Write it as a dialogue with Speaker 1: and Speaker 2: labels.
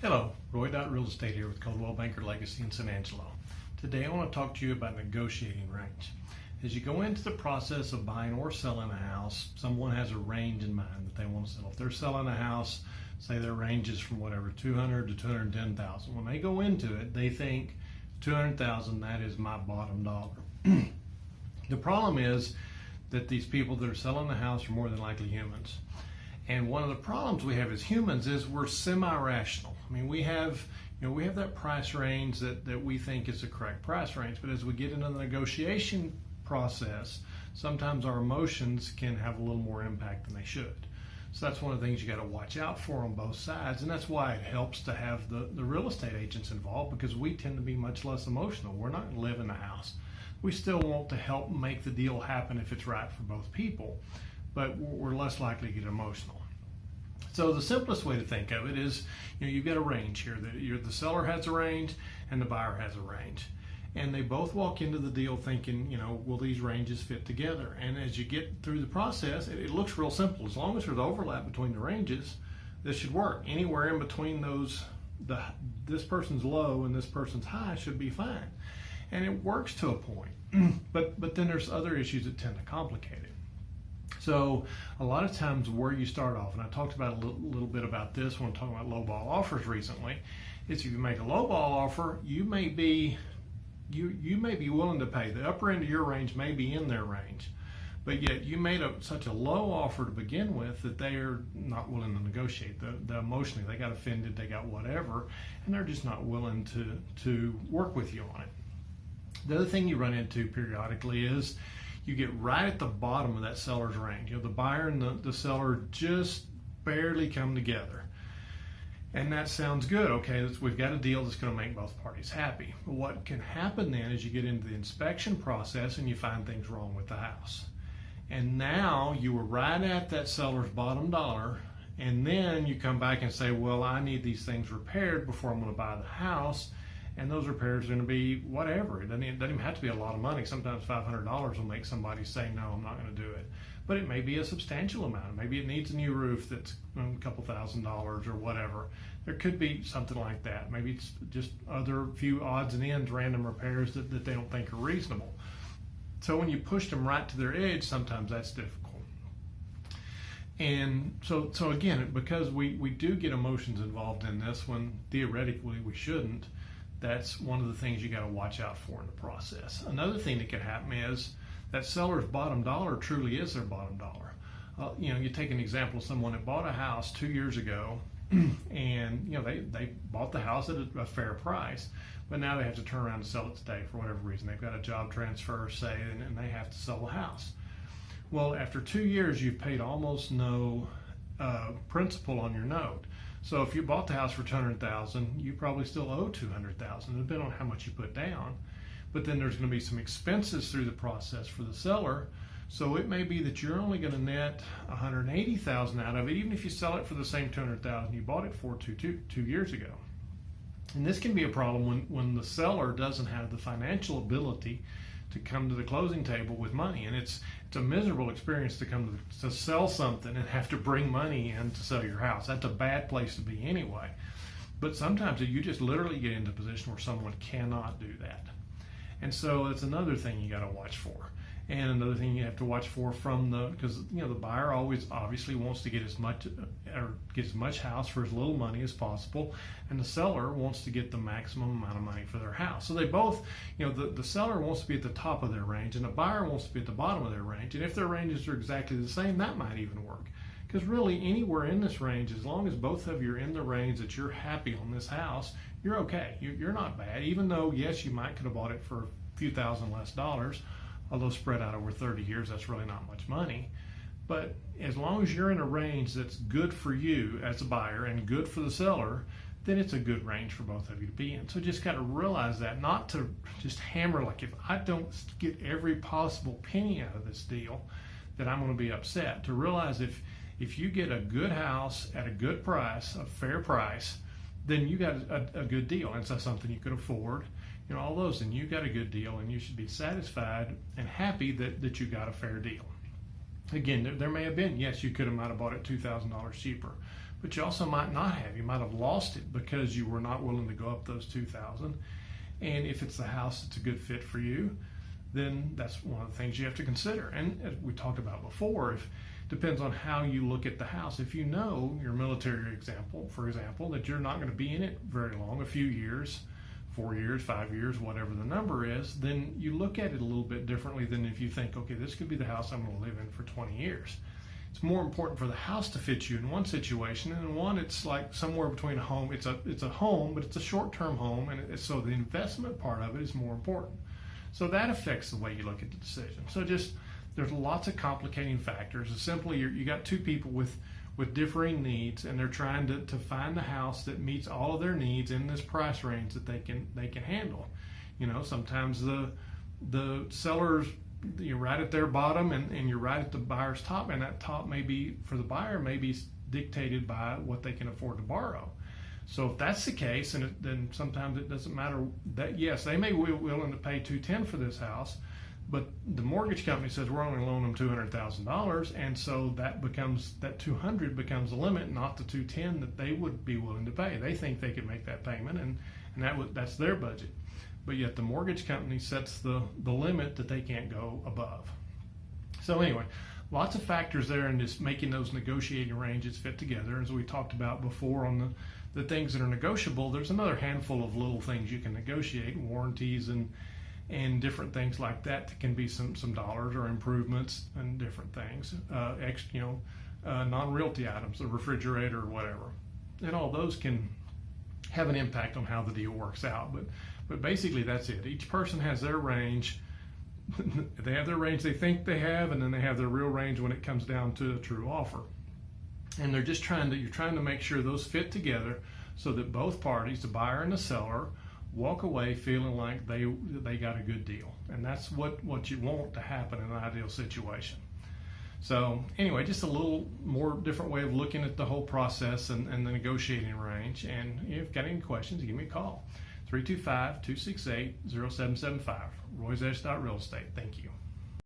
Speaker 1: Hello, Roy.RealEstate here with Coldwell Banker Legacy in San Angelo. Today I want to talk to you about negotiating range. As you go into the process of buying or selling a house, someone has a range in mind that they want to sell. If they're selling a house, say their range is from whatever, 200 to 210,000. When they go into it, they think 200,000, that is my bottom dollar. The problem is that these people that are selling the house are more than likely humans. And one of the problems we have as humans is we're semi-rational. I mean, we have that price range that we think is the correct price range, but as we get into the negotiation process, sometimes our emotions can have a little more impact than they should. So that's one of the things you got to watch out for on both sides, and that's why it helps to have the real estate agents involved, because we tend to be much less emotional. We're not going to live in the house. We still want to help make the deal happen if it's right for both people, but we're less likely to get emotional. So the simplest way to think of it is, you've got a range here. The seller has a range and the buyer has a range. And they both walk into the deal thinking, will these ranges fit together? And as you get through the process, it looks real simple. As long as there's overlap between the ranges, this should work. Anywhere in between those, this person's low and this person's high should be fine. And it works to a point. But then there's other issues that tend to complicate it. So a lot of times where you start off, and I talked about a little bit about this when I'm talking about lowball offers recently, is if you make a lowball offer, you may be willing to pay. The upper end of your range may be in their range, but yet you made such a low offer to begin with that they are not willing to negotiate. The emotionally, they got offended, they got whatever, and they're just not willing to work with you on it. The other thing you run into periodically is you get right at the bottom of that seller's range. The buyer and the seller just barely come together. And that sounds good. Okay, we've got a deal that's going to make both parties happy. But what can happen then is you get into the inspection process and you find things wrong with the house. And now you were right at that seller's bottom dollar, and then you come back and say, well, I need these things repaired before I'm going to buy the house. And those repairs are going to be whatever. It doesn't even have to be a lot of money. Sometimes $500 will make somebody say, no, I'm not going to do it. But it may be a substantial amount. Maybe it needs a new roof that's a couple $1,000s or whatever. There could be something like that. Maybe it's just other few odds and ends, random repairs that they don't think are reasonable. So when you push them right to their edge, sometimes that's difficult. And so again, because we do get emotions involved in this when theoretically we shouldn't, that's one of the things you got to watch out for in the process. Another thing that could happen is that seller's bottom dollar truly is their bottom dollar. You take an example of someone that bought a house 2 years ago, and they bought the house at a fair price, but now they have to turn around and sell it today for whatever reason. They've got a job transfer, say, and they have to sell the house. Well, after 2 years, you've paid almost no principal on your note. So if you bought the house for $200,000, you probably still owe $200,000, depending on how much you put down. But then there's going to be some expenses through the process for the seller. So it may be that you're only going to net $180,000 out of it, even if you sell it for the same $200,000 you bought it for 2 years ago. And this can be a problem when the seller doesn't have the financial ability to come to the closing table with money. And it's a miserable experience to come to sell something and have to bring money in to sell your house. That's a bad place to be anyway. But sometimes you just literally get into a position where someone cannot do that. And so it's another thing you got to watch for. And another thing you have to watch for because the buyer always obviously wants to get as much house for as little money as possible, and the seller wants to get the maximum amount of money for their house. So they both, the seller wants to be at the top of their range, and the buyer wants to be at the bottom of their range. And if their ranges are exactly the same, that might even work. Because really, anywhere in this range, as long as both of you are in the range that you're happy on this house, you're okay. You're not bad. Even though, yes, you might could have bought it for a few thousand less dollars. Although spread out over 30 years, that's really not much money. But as long as you're in a range that's good for you as a buyer and good for the seller, then it's a good range for both of you to be in. So just got to realize that, not to just hammer like, if I don't get every possible penny out of this deal, that I'm going to be upset. To realize if you get a good house at a good price, a fair price, then you got a good deal. And it's something you could afford. All those, and you got a good deal, and you should be satisfied and happy that you got a fair deal. Again, there may have been, yes, you might have bought it $2,000 cheaper, but you also might not have. You might have lost it because you were not willing to go up those $2,000. And if it's the house that's a good fit for you, then that's one of the things you have to consider. And as we talked about before, if depends on how you look at the house. If you know your military example, for example, that you're not going to be in it very long, a few years, 4 years, 5 years, whatever the number is, then you look at it a little bit differently than if you think, okay, this could be the house I'm going to live in for 20 years. It's more important for the house to fit you in one situation, and in one it's like somewhere between a home. It's a home, but it's a short-term home, and so the investment part of it is more important. So that affects the way you look at the decision. So there's lots of complicating factors. It's simply you got two people with differing needs, and they're trying to find the house that meets all of their needs in this price range that they can handle. You know, sometimes the sellers, you're right at their bottom, and you're right at the buyer's top, and that top may be, for the buyer, may be dictated by what they can afford to borrow. So if that's the case, then sometimes it doesn't matter that, yes, they may be willing to pay $210 for this house, but the mortgage company says we're only loaning them $200,000, and so that $200 becomes the limit, not the $210 that they would be willing to pay. They think they could make that payment, and that's their budget. But yet the mortgage company sets the limit that they can't go above. So anyway, lots of factors there in just making those negotiating ranges fit together. As we talked about before on the things that are negotiable, there's another handful of little things you can negotiate, warranties and different things like that can be some dollars or improvements and different things, non-realty items, the refrigerator or whatever. And all those can have an impact on how the deal works out. But basically that's it. Each person has their range. They have their range they think they have, and then they have their real range when it comes down to a true offer. And they're just you're trying to make sure those fit together so that both parties, the buyer and the seller, walk away feeling like they got a good deal. And that's what you want to happen in an ideal situation. So anyway, just a little more different way of looking at the whole process and the negotiating range. And if you've got any questions, give me a call. 325-268-0775. Roy.RealEstate. Thank you.